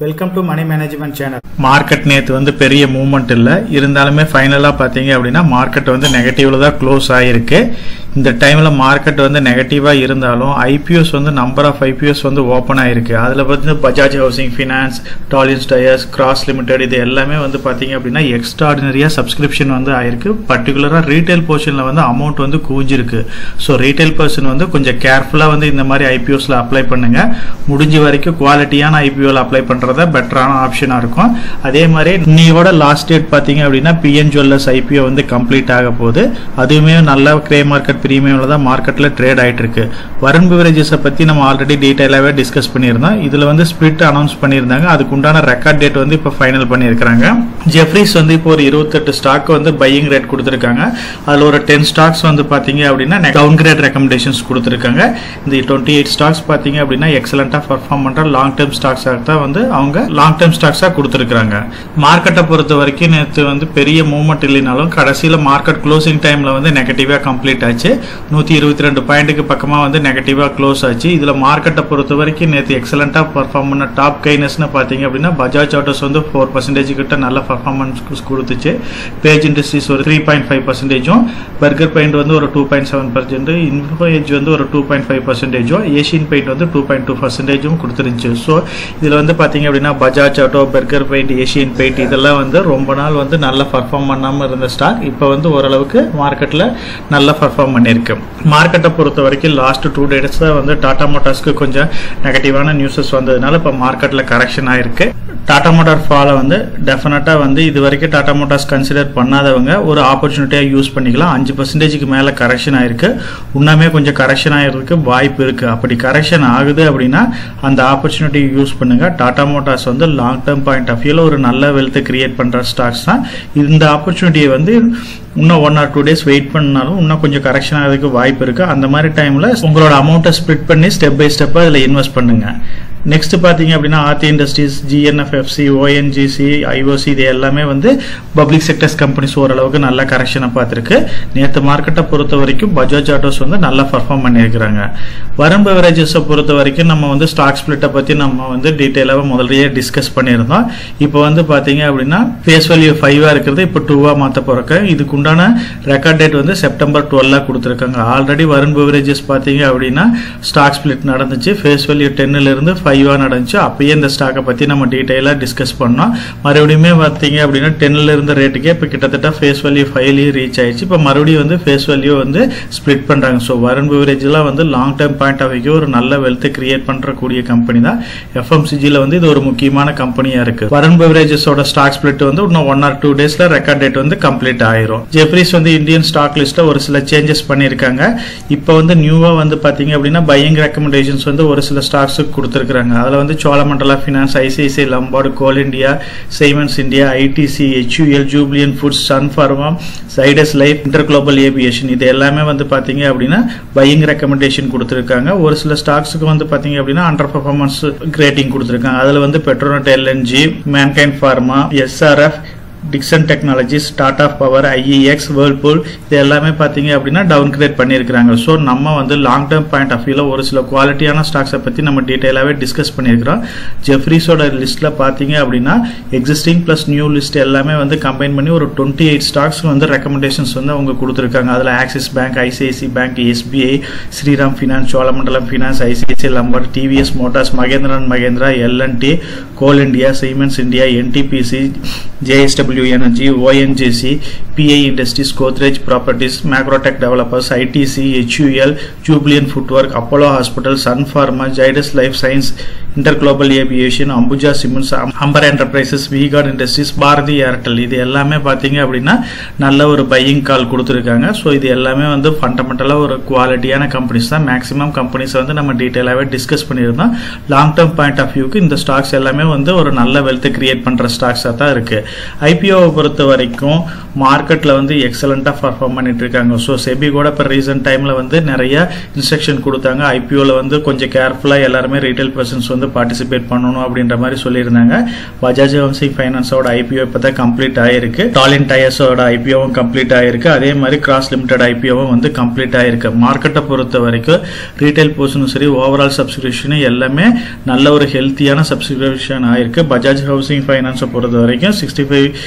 Welcome to money management channel. Market நேற்று வந்து பெரிய மூவ்மெண்ட் இல்லை, இருந்தாலுமே ஃபைனலாக பார்த்தீங்க அப்படின்னா மார்க்கெட் வந்து நெகட்டிவ்ல தான் க்ளோஸ் ஆகிருக்கு. இந்த டைமில் மார்க்கெட் வந்து நெகட்டிவாக இருந்தாலும் ஐபிஓஸ் வந்து நம்பர் ஆஃப் ஐபிஓஸ் வந்து ஓப்பன் ஆகிருக்கு. அதில் பார்த்தீங்கன்னா Bajaj housing finance, Tolins tyres, Kross limited இது எல்லாமே வந்து பார்த்தீங்க அப்படின்னா எக்ஸ்ட்ராடினரியாக சப்ஸ்கிரிப்ஷன் வந்து ஆயிருக்கு. பர்டிகுலராக ரீட்டைல் போர்ஷனில் வந்து அமௌண்ட் வந்து கூஞ்சிருக்கு. ஸோ ரீட்டைல் பர்சன் வந்து கொஞ்சம் கேர்ஃபுல்லாக வந்து இந்த மாதிரி ஐபிஓஸில் அப்ளை பண்ணுங்க. முடிஞ்ச வரைக்கும் குவாலிட்டியான ஐபிஓவில் அப்ளை பண்ணுறதா பெட்டரான ஆப்ஷனாக இருக்கும். அதே மாதிரி இன்னையோட லாஸ்ட் டேட் பார்த்தீங்க அப்படின்னா பிஎன் ஜுவல்லர்ஸ் ஐபிஓ வந்து கம்ப்ளீட் ஆக போகுது. அதுவுமே நல்ல கிரே மார்க்கெட் பிரீமியம்ல தான் மார்க்கெட்டில் ட்ரேட் ஆகிட்டு இருக்கு. வருண் பிவரேஜஸை பற்றி நம்ம ஆல்ரெடி டீட்டெயிலாகவே டிஸ்கஸ் பண்ணியிருந்தோம். இதில் வந்து ஸ்பிளிட் அனௌன்ஸ் பண்ணியிருந்தாங்க. அதுக்கு உண்டான ரெக்கார்ட் டேட் வந்து இப்போ ஃபைனல் பண்ணியிருக்காங்க. ஜெஃப்ரீஸ் வந்து இப்போ ஒரு 28 ஸ்டாக் வந்து பையிங் ரேட் கொடுத்துருக்காங்க. அதில் ஒரு 10 ஸ்டாக்ஸ் வந்து பார்த்தீங்க அப்படின்னா டவுன் கிரேட் ரெக்கமெண்டேஷன்ஸ் கொடுத்துருக்காங்க. இந்த 28 ஸ்டாக்ஸ் பார்த்தீங்க அப்படின்னா எக்ஸலண்டாக பர்ஃபார்ம் பண்ணுற லாங் டேர்ம் ஸ்டாக்ஸாக தான் வந்து அவங்க லாங் டேர்ம் ஸ்டாக்ஸாக கொடுத்துருக்காங்க. மார்க்கெட்டை பொறுத்த வரைக்கும் நேற்று வந்து பெரிய மூவ்மெண்ட் இல்லைனாலும் கடைசியில் மார்க்கெட் க்ளோசிங் டைமில் வந்து நெகட்டிவாக கம்ப்ளீட் ஆச்சு. 122 பாயிண்ட்டுக்கு பக்கமாக வந்து நெகட்டிவாக க்ளோஸ் ஆச்சு. இதில் மார்க்கெட்டை பொறுத்த வரைக்கும் நேற்று எக்ஸலண்டாக பர்ஃபார்ம் பண்ண டாப் கைனஸ்னு பார்த்தீங்க அப்படின்னா பஜாஜ் ஆட்டோஸ் வந்து 4% கிட்ட நல்ல பர்ஃபார்மன்ஸ் கொடுத்துச்சு. பேஜ் இண்டஸ்ட்ரீஸ் ஒரு 3.5%, பர்கர் பெயிண்ட் வந்து ஒரு 2.7%, இன்ஃபோ எட்ஜ் வந்து ஒரு 2.5%, ஏஷியன் பெயிண்ட் வந்து 2.2% கொடுத்துருந்துச்சு. ஸோ இதில் வந்து பார்த்தீங்க அப்படின்னா Bajaj auto, burger paint, Asian paint இதெல்லாம் வந்து ரொம்ப நாள் வந்து நல்லா பர்ஃபார்ம் பண்ணாமல் இருந்த ஸ்டாக் இப்போ வந்து ஓரளவுக்கு மார்க்கெட்டில் நல்லா பர்ஃபார்ம் பண்ணியிருக்கு. மார்க்கெட்டை பொறுத்த வரைக்கும் லாஸ்ட் 2 days வந்து டாடா மோட்டார்ஸ்க்கு கொஞ்சம் நெகட்டிவான நியூஸஸ் வந்ததுனால இப்போ மார்க்கெட்டில் கரெக்ஷன் ஆயிருக்கு. டாடா மோட்டார் ஃபாலை வந்து டெஃபினட்டாக வந்து இது வரைக்கும் டாடா மோட்டார்ஸ் கன்சிடர் பண்ணாதவங்க ஒரு ஆப்பர்ச்சுனிட்டியாக யூஸ் பண்ணிக்கலாம். 5%க்கு மேலே கரெக்ஷன் ஆயிருக்கு. இன்னுமே கொஞ்சம் கரெக்ஷன் ஆகிறதுக்கு வாய்ப்பு இருக்குது. அப்படி கரெக்ஷன் ஆகுது அப்படின்னா அந்த ஆப்பர்ச்சுனிட்டி யூஸ் பண்ணுங்க. டாடா மோட்டார்ஸ் வந்து லாங் டேர்ம் பாயிண்ட் ஆஃப் வியூவில் ஒரு நல்ல வெல்த் கிரியேட் பண்ணுற ஸ்டாக்ஸ் தான். இந்த ஆப்பர்ச்சுனிட்டியை வந்து இன்னும் 1 or 2 days வெயிட் பண்ணாலும் இன்னும் கொஞ்சம் கரெக்ஷன் ஆகிறதுக்கு வாய்ப்பு இருக்குது. அந்த மாதிரி டைமில் உங்களோட அமௌண்ட்டை ஸ்ப்ளிட் பண்ணி ஸ்டெப் பை ஸ்டெப்பாக இதில் இன்வெஸ்ட் பண்ணுங்க. நெக்ஸ்ட் பார்த்தீங்க அப்படின்னா ஆர்த்தி இண்டஸ்ட்ரீஸ், ஜிஎன்எஃப்எஃப்சி, ஓஎன்ஜிசி, ஐஓசி இது எல்லாமே வந்து பப்ளிக் செக்டர்ஸ் கம்பெனிஸ் ஓரளவுக்கு நல்ல கரெக்ஷனை பார்த்துருக்கு. நேற்று மார்க்கெட்டை பொறுத்த வரைக்கும் பஜாஜ் ஆட்டோஸ் வந்து நல்லா பர்ஃபார்ம் பண்ணியிருக்கிறாங்க. வருண் பிவரேஜஸை பொறுத்த வரைக்கும் நம்ம வந்து ஸ்டாக் ஸ்பிளிட்டை பற்றி நம்ம வந்து டீட்டெயிலாக முதல்லயே டிஸ்கஸ் பண்ணியிருந்தோம். இப்போ வந்து பார்த்தீங்க அப்படின்னா ஃபேஸ் வேல்யூ 5 இருக்கிறது இப்போ 2 மாற்ற போகிறக்க. இதுக்கு உண்டான ரெக்கார்ட் டேட் வந்து செப்டம்பர் 12 கொடுத்துருக்காங்க. ஆல்ரெடி வருண் பிவரேஜஸ் பார்த்தீங்க அப்படின்னா ஸ்டாக் ஸ்பிளிட் நடந்துச்சு. ஃபேஸ் வேல்யூ 10 நடந்துச்சு. அப்பயே இந்த ஸ்டாக்கை பற்றி நம்ம டீட்டெயிலாக டிஸ்கஸ் பண்ணோம். மறுபடியுமே பார்த்தீங்க அப்படின்னா 10 இருந்த ரேட்டுக்கே இப்போ கிட்டத்தட்ட ஃபேஸ் வேல்யூ 5 ரீச் ஆயிடுச்சு. இப்போ மறுபடியும் வந்து ஃபேஸ் வேல்யூ வந்து ஸ்பிளிட் பண்ணுறாங்க. ஸோ வருண் பிவரேஜ்லாம் வந்து long term point of view ஒரு நல்ல வெல்த் கிரியேட் பண்ணுறக்கூடிய கம்பெனி தான். எஃப்எம்சிஜியில் வந்து இது ஒரு முக்கியமான கம்பெனியாக இருக்கு. வருண் பிவரேஜஸோட ஸ்டாக் ஸ்பிளிட் வந்து இன்னும் 1 or 2 days ரெக்கார்ட் டேட் வந்து கம்ப்ளீட் ஆயிரும். ஜெஃப்ரீஸ் வந்து இந்தியன் ஸ்டாக் லிஸ்ட்டில் ஒரு சில சேஞ்சஸ் பண்ணியிருக்காங்க. இப்போ வந்து நியூவாக வந்து பார்த்தீங்க அப்படின்னா பையிங் ரெக்கமெண்டேஷன்ஸ் வந்து ஒரு சில ஸ்டாக்ஸுக்கு கொடுத்துருக்காங்க. அதில் வந்து Cholamandala finance, ICICI Lombard, coal India, Siemens India, ITC, HUL, jubilant foods, sun pharma, Zydus life, inter global aviation இது எல்லாமே வந்து பார்த்தீங்க அப்படின்னா பையிங் ரெக்கமெண்டேஷன் கொடுத்துருக்காங்க. ஒரு சில ஸ்டாக்ஸுக்கு வந்து பார்த்தீங்க அப்படின்னா அண்டர் பர்ஃபார்மன்ஸ் ரேட்டிங் கொடுத்துருக்காங்க. அதில் வந்து Petronet LNG, mankind pharma, SRF, Dixon technologies, Tata power, IEX, Whirlpool இது எல்லாமே பார்த்தீங்க அப்படின்னா டவுன் கிரேட் பண்ணியிருக்காங்க. ஸோ நம்ம வந்து லாங் டேர்ம் பாயிண்ட் ஆஃப் வியூவில் ஒரு சில குவாலிட்டியான ஸ்டாக்ஸை பற்றி நம்ம டீட்டெயிலாகவே டிஸ்கஸ் பண்ணியிருக்கிறோம். ஜெஃப்ரீஸோட லிஸ்ட்டில் பார்த்தீங்க அப்படின்னா எக்ஸிஸ்டிங் ப்ளஸ் நியூ லிஸ்ட் எல்லாமே வந்து கம்பைன் பண்ணி ஒரு 28 ஸ்டாக்ஸ் வந்து ரெக்கமெண்டேஷன்ஸ் வந்து அவங்க கொடுத்துருக்காங்க. அதில் axis bank, ICICI bank, SBI, Shriram finance, Cholamandalam finance, ICICI Lombard, TVS motors, Mahindra and Mahindra, L and T, coal India, Siemens India, NTPC, JSW Energy, ONGC, PI Industries, Godrej Properties, Macrotech Developers, ITC, HUL, Jubilant Footwork, Apollo Hospital, Sun Pharma, Zydus Life Science, Interglobal Aviation, Ambuja Siemens, Amber Enterprises, V-Guard Industries, Bharati Airtel இது எல்லாமே பார்த்தீங்க அப்படின்னா நல்ல ஒரு buying கால் கொடுத்துருக்காங்க. So இது எல்லாமே வந்து ஃபண்டமெண்டலாக ஒரு குவாலிட்டியான கம்பெனிஸ் தான். மேக்ஸிமம் கம்பெனிஸ் வந்து நம்ம டீட்டெயிலாகவே டிஸ்கஸ் பண்ணியிருந்தோம். லாங் டேர்ம் பாயிண்ட் ஆஃப் வியூக்கு இந்த ஸ்டாக்ஸ் எல்லாமே வந்து ஒரு நல்ல வெல்த் கிரியேட் பண்ணுற ஸ்டாக்ஸாக தான் இருக்குது. ஐபிஓவை பொறுத்த வரைக்கும் மார்க்கெட்ல வந்து எக்ஸலண்டா பர்ஃபார்ம் பண்ணிட்டு இருக்காங்க. ஸோ செபி கூட இப்போ ரீசன்ட் டைம்ல வந்து நிறைய இன்ஸ்ட்ரக்ஷன் கொடுத்தாங்க. ஐபிஓல வந்து கொஞ்சம் கேர்ஃபுல்லா எல்லாருமே ரீட்டைல் பர்சன்ஸ் வந்து பார்ட்டிசிபேட் பண்ணணும் அப்படின்ற மாதிரி சொல்லியிருந்தாங்க. பஜாஜ் ஹவுசிங் ஃபைனான்ஸோட ஐபிஓ இப்பதான் கம்ப்ளீட் ஆயிருக்கு. டாலின் டயர்ஸோட ஐபிஓவும் கம்ப்ளீட் ஆயிருக்கு. அதே மாதிரி கிராஸ் லிமிடெட் ஐபிஓவும் வந்து கம்ப்ளீட் ஆயிருக்கு. மார்க்கெட்டை பொறுத்த வரைக்கும் ரீட்டைல் போர்ஷனும் சரி ஓவரால் சப்ஸ்கிரிப்ஷன் எல்லாமே நல்ல ஒரு ஹெல்த்தியான சப்ஸ்கிரிப்ஷன் ஆயிருக்கு. பஜாஜ் ஹவுசிங் ஃபைனான்ஸை பொறுத்த வரைக்கும் 65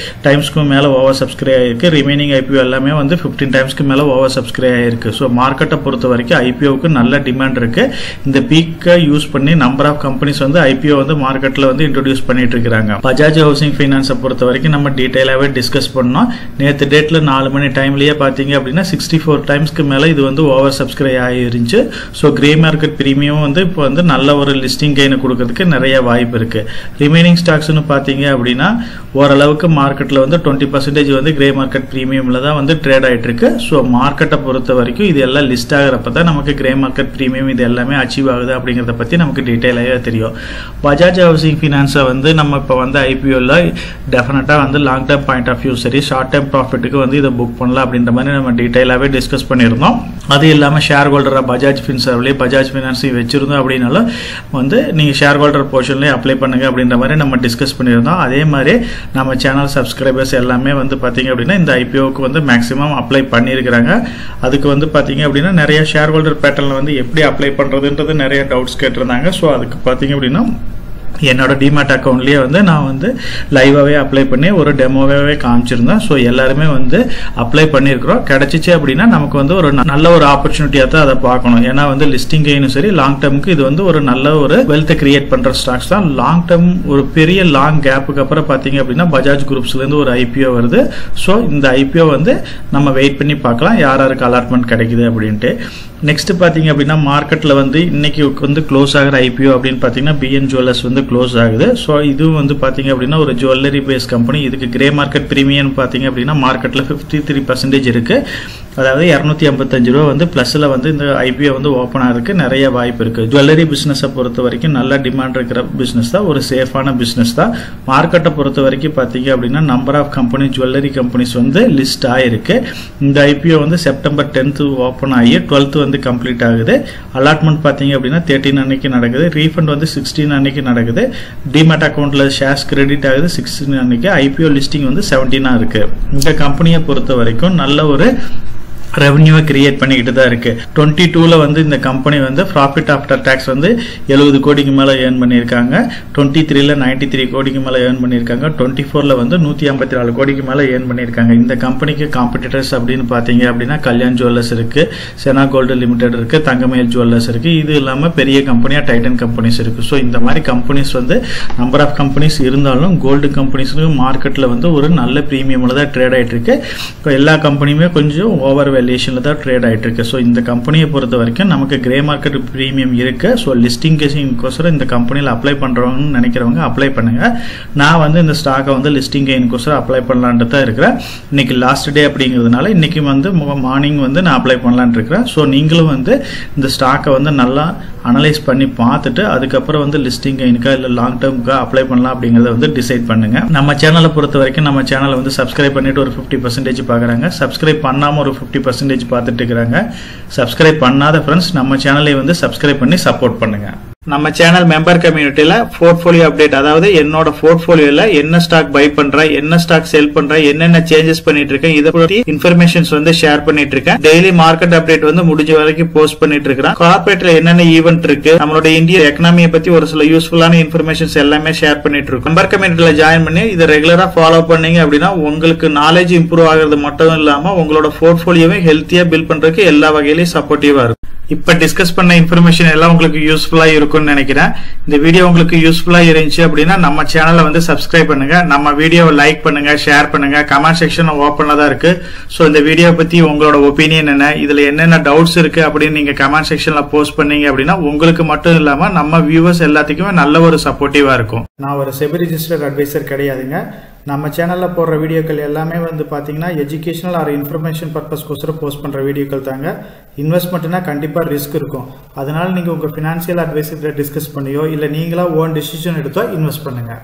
டைம்ஸ்க்கு மேல ஓவர் சப்ஸ்கிரைப் ஆயிருக்கு. ரிமைனிங் ஐபிஓ எல்லாமே வந்து 15 டைம்ஸ்க்கு மேல ஓவர் சப்ஸ்கிரைப் ஆயிருக்கு. ஸோ மார்க்கெட்டை பொறுத்த வரைக்கும் ஐபிஓக்கு நல்ல டிமாண்ட் இருக்கு. இந்த பீக்கை யூஸ் பண்ணி நம்பர் ஆஃப் கம்பெனிஸ் வந்து ஐபிஓ வந்து மார்க்கெட்ல வந்து இன்ட்ரோடியூஸ் பண்ணிட்டு இருக்காங்க. பஜாஜ் ஹவுசிங் ஃபைனான்ஸை பொறுத்த வரைக்கும் நம்ம டீடைலாவே டிஸ்கஸ் பண்ணோம். நேற்று டேட்ல 4 மணி டைம்லயே பாத்தீங்க அப்படின்னா 64 டைம்ஸ்க்கு மேல இது வந்து ஓவர் சப்ஸ்கிரைப் ஆயிருந்துச்சு. ஸோ கிரே மார்க்கெட் பிரீமியம் வந்து இப்போ வந்து நல்ல ஒரு லிஸ்டிங் கெயின் கொடுக்கறதுக்கு நிறைய வாய்ப்பு இருக்கு. ரிமைனிங் ஸ்டாக்ஸ்னு பாத்தீங்க அப்படின்னா ஓரளவுக்கு மார்க்கெட்ல வந்து 20% வந்து கிரே மார்க்கெட் பிரீமியம்ல தான் வந்து ட்ரேட் ஆயிட்டு இருக்கு. ஸோ மார்க்கெட்டை பொறுத்த வரைக்கும் இது எல்லாம் லிஸ்ட் ஆகிறப்ப தான் நமக்கு கிரே மார்க்கெட் பிரீமியம் இது எல்லாமே அச்சீவ் ஆகுது அப்படிங்கறத பத்தி நமக்கு டீடைலாவே தெரியும். பஜாஜ் ஹவுசிங் ஃபைனான்ஸை வந்து நம்ம இப்போ வந்து ஐபிஓல டெஃபினட்டா வந்து long term point of view சரி ஷார்ட் டேர்ம் ப்ராஃபிட்டுக்கு வந்து இதை புக் பண்ணலாம் அப்படின்ற மாதிரி நம்ம டீடைலாவே டிஸ்கஸ் பண்ணியிருந்தோம். அது இல்லாம ஷேர் ஹோல்டரா பஜாஜ் ஃபின்சர்வ்லயே பஜாஜ் ஃபினான்ஸையும் வச்சிருந்தோம் அப்படின்னாலும் வந்து நீங்க ஷேர் ஹோல்டர் போர்ஷன்லயே அப்ளை பண்ணுங்க அப்படின்ற மாதிரி நம்ம டிஸ்கஸ் பண்ணியிருந்தோம். அதே மாதிரி நம்ம சேனல் சப்ஸ்கிரைபர்ஸ் எல்லாமே வந்து பாத்தீங்க அப்படின்னா இந்த ஐபிஓக்கு வந்து மேக்ஸிமம் அப்ளை பண்ணியிருக்கிறாங்க. அதுக்கு வந்து பாத்தீங்க அப்படின்னா நிறைய ஷேர் ஹோல்டர் பேட்டர்ல வந்து எப்படி அப்ளை பண்றதுன்றது நிறைய டவுட்ஸ் கேட்டிருந்தாங்க. ஸோ அதுக்கு பாத்தீங்க அப்படின்னா என்னோட டிமேட் அக்கௌண்ட்லயே வந்து நான் வந்து லைவாவே அப்ளை பண்ணி ஒரு டெமோவே காமிச்சிருந்தேன். ஸோ எல்லாருமே வந்து அப்ளை பண்ணியிருக்கிறோம். கிடைச்சிச்சு அப்படின்னா நமக்கு வந்து ஒரு நல்ல ஒரு ஆப்பர்ச்சுனிட்டியா தான் அதை பார்க்கணும். ஏன்னா வந்து லிஸ்டிங் கெயினும் சரி லாங் டேர்முக்கு இது வந்து ஒரு நல்ல ஒரு வெல்த் கிரியேட் பண்ற ஸ்டாக்ஸ் தான். லாங் டேர்ம் ஒரு பெரிய லாங் கேப்புக்கு அப்புறம் பாத்தீங்க அப்படின்னா பஜாஜ் குரூப்ஸ்ல இருந்து ஒரு ஐபிஓ வருது. ஸோ இந்த ஐபிஓ வந்து நம்ம வெயிட் பண்ணி பார்க்கலாம் யார் யாருக்கு அலாட்மெண்ட் கிடைக்குது அப்படின்ட்டு. நெக்ஸ்ட் பாத்தீங்க அப்படின்னா மார்க்கெட்ல வந்து இன்னைக்கு வந்து க்ளோஸ் ஆகிற ஐபிஓ அப்படின்னு பாத்தீங்கன்னா பிஎன் ஜுவல்லர்ஸ் வந்து க்ளோஸ் ஆகுது. ஸோ இதுவும் வந்து பாத்தீங்க அப்படின்னா ஒரு ஜுவல்லரி பேஸ் கம்பெனி. இதுக்கு கிரே மார்க்கெட் பிரீமியம் பாத்தீங்க அப்படின்னா மார்க்கெட்ல 53% இருக்கு. அதாவது 255 ரூபா வந்து பிளஸ்ல வந்து இந்த ஐபிஓ வந்து ஓபன் ஆகிறதுக்கு நிறைய வாய்ப்பு இருக்கு. ஜுவல்லரி பிசினஸை பொறுத்த வரைக்கும் நல்ல டிமாண்ட் இருக்கிற பிசினஸ் தான், ஒரு சேஃபான பிசினஸ் தான். மார்க்கெட்டை பொறுத்த வரைக்கும் பாத்தீங்க அப்படின்னா number of company jewellery companies வந்து லிஸ்ட் ஆயிருக்கு. இந்த ஐபிஓ வந்து செப்டம்பர் 10th ஓபன் ஆகி 12th வந்து கம்ப்ளீட் ஆகுது. அலாட்மெண்ட் பாத்தீங்க அப்படின்னா 13 அன்னைக்கு நடக்குது. ரீஃபண்ட் வந்து 16 அன்னைக்கு நடக்குது. டிமேட் அக்கௌண்ட்ல ஷேர்ஸ் கிரெடிட் ஆகுது 16 அன்னைக்கு. ஐபிஓ லிஸ்டிங் வந்து 17 இருக்கு. இந்த கம்பெனியை பொறுத்த வரைக்கும் நல்ல ஒரு ரெவன்யூவை கிரியேட் பண்ணிக்கிட்டு தான் இருக்கு. 22ல வந்து இந்த கம்பெனி வந்து ப்ராஃபிட் ஆஃப்டர் டாக்ஸ் வந்து 70 கோடிக்கு மேல ஏர்ன் பண்ணியிருக்காங்க. 23ல 93 கோடிக்கு மேல ஏர்ன் பண்ணியிருக்காங்க. 24ல வந்து 154 கோடிக்கு மேல ஏர்ன் பண்ணியிருக்காங்க. இந்த கம்பெனிக்கு காம்படிட்டர்ஸ் அப்படின்னு பாத்தீங்க அப்படின்னா கல்யாண் ஜுவல்லர்ஸ் இருக்கு, செனா கோல்டு லிமிடெட் இருக்கு, தங்கமயில் ஜுவல்லர்ஸ் இருக்கு. இது இல்லாம பெரிய கம்பெனியா டைட்டன் கம்பெனிஸ் இருக்கு. ஸோ இந்த மாதிரி கம்பெனிஸ் வந்து நம்பர் ஆஃப் கம்பெனிஸ் இருந்தாலும் கோல்டு கம்பெனிஸ்க்கு மார்க்கெட்ல வந்து ஒரு நல்ல பிரீமியம்ல தான் ட்ரேட் ஆயிட்டு இருக்கு. எல்லா கம்பெனியுமே கொஞ்சம் ஓவர் வேல்யூஷன்ல தான் ட்ரேட் ஆயிட்டு இருக்கு. ஸோ இந்த கம்பெனியை பொறுத்த வரைக்கும் நமக்கு கிரே மார்க்கெட் பிரீமியம் இருக்கு. ஸோ லிஸ்டிங் கெயின்கோசரம் இந்த கம்பெனியில் அப்ளை பண்றவங்கன்னு நினைக்கிறவங்க அப்ளை பண்ணுங்க. நான் வந்து இந்த ஸ்டாக்கை வந்து லிஸ்டிங் கெயின்கோசரம் அப்ளை பண்ணலான்ட்டு தான் இருக்கிறேன். இன்னைக்கு லாஸ்ட் டே அப்படிங்கிறதுனால இன்னைக்கு வந்து மார்னிங் வந்து நான் அப்ளை பண்ணலான்னு இருக்கிறேன். ஸோ நீங்களும் வந்து இந்த ஸ்டாக்கை வந்து நல்லா அனலைஸ் பண்ணி பார்த்துட்டு அதுக்கப்புறம் வந்து லிஸ்டிங் கெயினுக்கா இல்லை லாங் டேர்முக்கா அப்ளை பண்ணலாம் அப்படிங்கிறத வந்து டிசைட் பண்ணுங்க. நம்ம சேனலை பொறுத்த வரைக்கும் நம்ம சேனலை வந்து சப்ஸ்கிரைப் பண்ணிட்டு ஒரு 50% பார்க்குறாங்க. சப்ஸ்கிரைப் பண்ணாம ஒரு 50% பார்த்துட்டு இருக்கிறாங்க. சப்ஸ்கிரைப் பண்ணாத ஃப்ரெண்ட்ஸ் நம்ம சேனலை வந்து சப்ஸ்கிரைப் பண்ணி சப்போர்ட் பண்ணுங்க. நம்ம சேனல் மெம்பர் கம்யூனிட்டியில போர்ட்ஃபோலியோ அப்டேட், அதாவது என்னோட போர்ட்ஃபோலியோல என்ன ஸ்டாக் பை பண்றேன், என்ன ஸ்டாக் செல் பண்றேன், என்னென்ன சேஞ்சஸ் பண்ணிட்டு இருக்கேன், இதை பத்தி இன்ஃபர்மேஷன்ஸ் வந்து ஷேர் பண்ணிட்டு இருக்கேன். டெய்லி மார்க்கெட் அப்டேட் வந்து முடிஞ்ச வரைக்கும் போஸ்ட் பண்ணிட்டு இருக்கேன். கார்பரேட்ல என்னென்ன ஈவென்ட் இருக்கு, நம்மளோட இந்திய எக்கனாமியை பத்தி ஒரு சில யூஸ்ஃபுல்லான இன்ஃபர்மேஷன்ஸ் எல்லாமே ஷேர் பண்ணிட்டு இருக்கோம். மெம்பர் கம்யூனிட்டியில ஜாயின் பண்ணி இதை ரெகுலரா ஃபாலோ பண்ணீங்க அப்படின்னா உங்களுக்கு நாலேஜ் இம்ப்ரூவ் ஆகிறது மட்டும் இல்லாம உங்களோட போர்ட்ஃபோலியோவை ஹெல்த்தியா பில்ட் பண்றதுக்கு எல்லா வகையிலையும் சப்போர்ட்டிவா இருக்கும். இப்ப டிஸ்கஸ் பண்ண இன்ஃபர்மேஷன் எல்லாம் உங்களுக்கு யூஸ்ஃபுல்லா இருக்கும்னு நினைக்கிறேன். இந்த வீடியோ உங்களுக்கு யூஸ்ஃபுல்லா இருந்துச்சு அப்படின்னா நம்ம சேனலை வந்து சப்ஸ்கிரைப் பண்ணுங்க, நம்ம வீடியோவை லைக் பண்ணுங்க, ஷேர் பண்ணுங்க. கமெண்ட் செக்ஷன் ஓப்பன்ல தான் இருக்கு. சோ இந்த வீடியோ பத்தி உங்களோட ஒப்பீனியன் என்ன, இதுல என்னென்ன டவுட்ஸ் இருக்கு அப்படின்னு நீங்க கமெண்ட் செக்ஷன்ல போஸ்ட் பண்ணீங்க அப்படின்னா உங்களுக்கு மட்டும் இல்லாம நம்ம வியூவர்ஸ் எல்லாத்துக்குமே நல்ல ஒரு சப்போர்ட்டிவா இருக்கும். நான் ஒரு செபி ரிஜிஸ்டர்ட் அட்வைசர் கிடையாதுங்க. நம்ம சேனலில் போடுற வீடியோக்கள் எல்லாமே வந்து பார்த்தீங்கன்னா எஜுகேஷனல் ஆர் இன்ஃபர்மேஷன் பர்பஸ்க்கோசரம் போஸ்ட் பண்ணுற வீடியோக்கள் தாங்க. இன்வெஸ்ட்மெண்ட்னா கண்டிப்பாக ரிஸ்க் இருக்கும். அதனால நீங்கள் உங்கள் ஃபினான்ஷியல் அட்வைசர்கிட்ட டிஸ்கஸ் பண்ணியோ இல்லை நீங்களா ஓன் டிசிஷன் எடுத்தோ இன்வெஸ்ட் பண்ணுங்கள்.